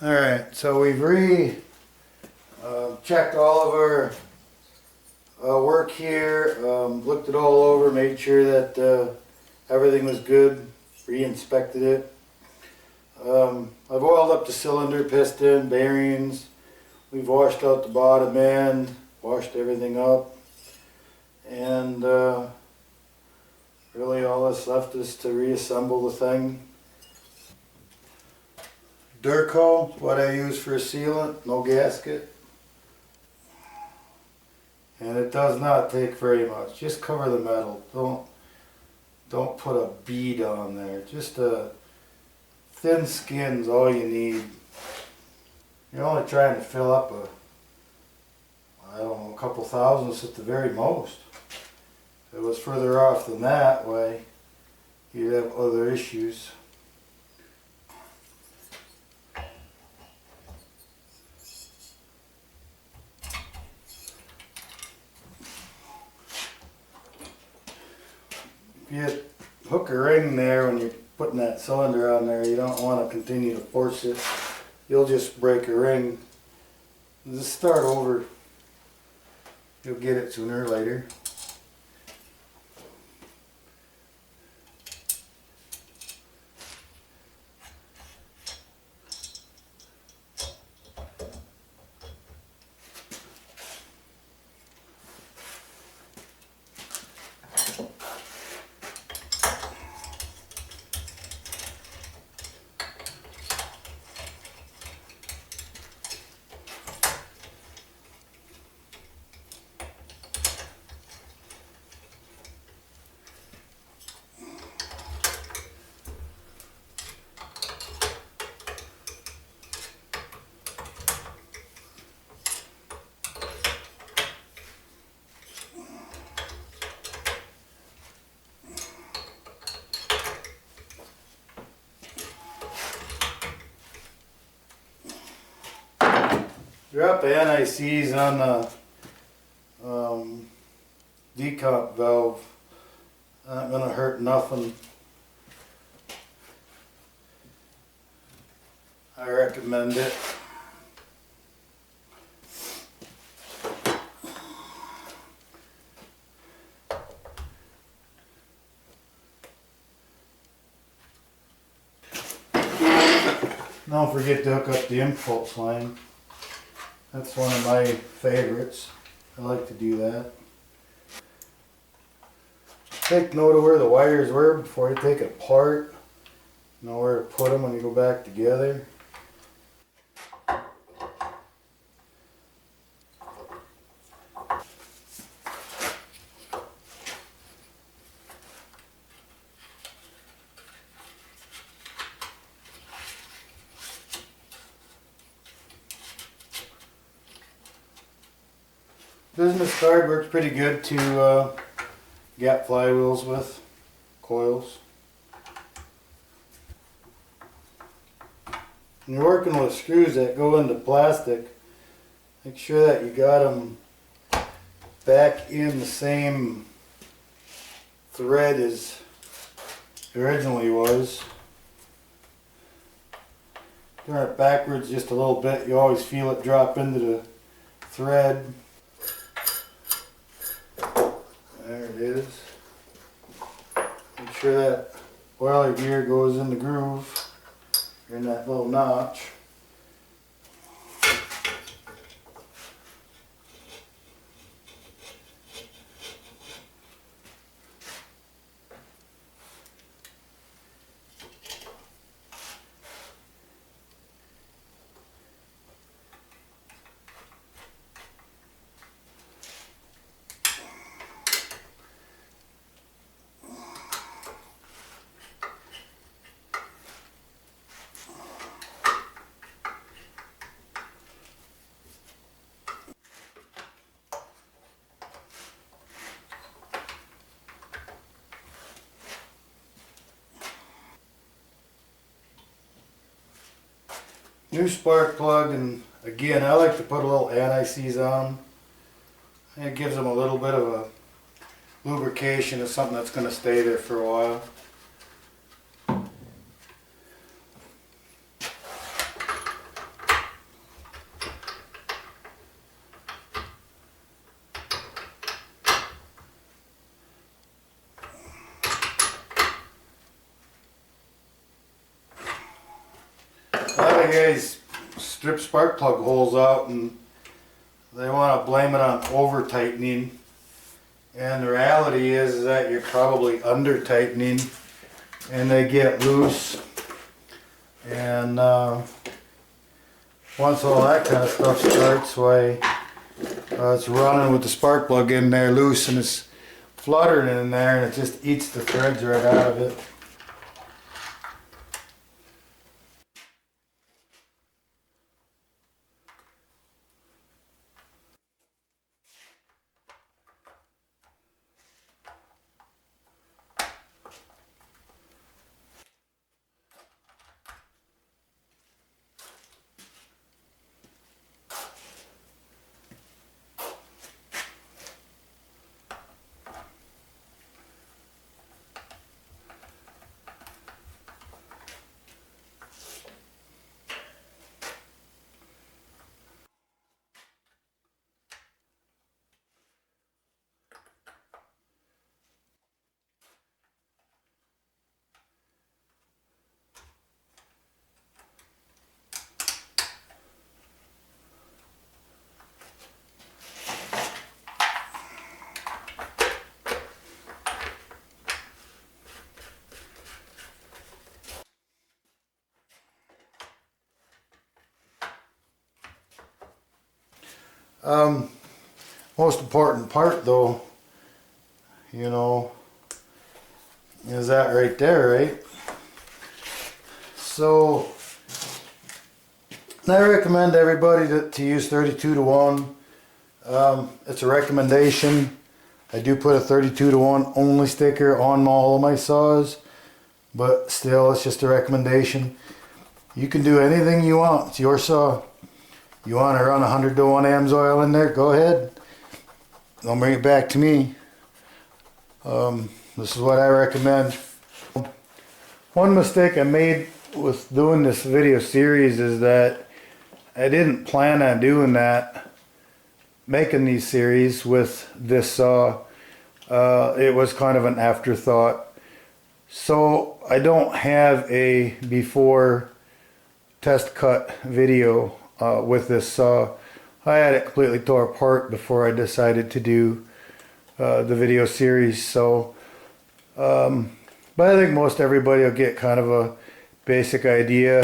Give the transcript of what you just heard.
Alright, so we've checked all of our work here, looked it all over, made sure that everything was good, re-inspected it. I've oiled up the cylinder, piston, bearings. We've washed out the bottom end, washed everything up, and really all that's left is to reassemble the thing. Durco, what I use for a sealant, no gasket. And it does not take very much. Just cover the metal. Don't put a bead on there. Just a thin skin's all you need. You're only trying to fill up I don't know, a couple thousandths at the very most. If it was further off than that way, you'd have other issues. If you hook a ring there when you're putting that cylinder on there, you don't want to continue to force it. You'll just break a ring. Just start over. You'll get it sooner or later. Drop the NICs on the decomp valve. Not gonna hurt nothing. I recommend it. Don't forget to hook up the impulse line. That's one of my favorites. I like to do that. Take note of where the wires were before you take it apart. Know where to put them when you go back together. Business card works pretty good to gap flywheels with, coils. When you're working with screws that go into plastic, make sure that you got them back in the same thread as it originally was. Turn it backwards just a little bit, you always feel it drop into the thread. There it is. Make sure that oiler gear goes in the groove, or in that little notch. New spark plug, and again I like to put a little anti-seize on them. It gives them a little bit of a lubrication of something that's going to stay there for a while. A lot of guys strip spark plug holes out and they want to blame it on over tightening, and the reality is that you're probably under tightening and they get loose, and once all that kind of stuff starts, why it's running with the spark plug in there loose and it's fluttering in there and it just eats the threads right out of it. Most important part though, you know, is that right there, right? So I recommend everybody to use 32:1. It's a recommendation. I do put a 32:1 only sticker on all of my saws, but still it's just a recommendation. You can do anything you want. It's your saw. You want to run 100:1 AMSOIL in there, go ahead. Don't bring it back to me. This is what I recommend. One mistake I made with doing this video series is that I didn't plan on doing that, making these series with this saw. It was kind of an afterthought. So I don't have a before test cut video with this saw. I had it completely tore apart before I decided to do the video series. So, but I think most everybody will get kind of a basic idea.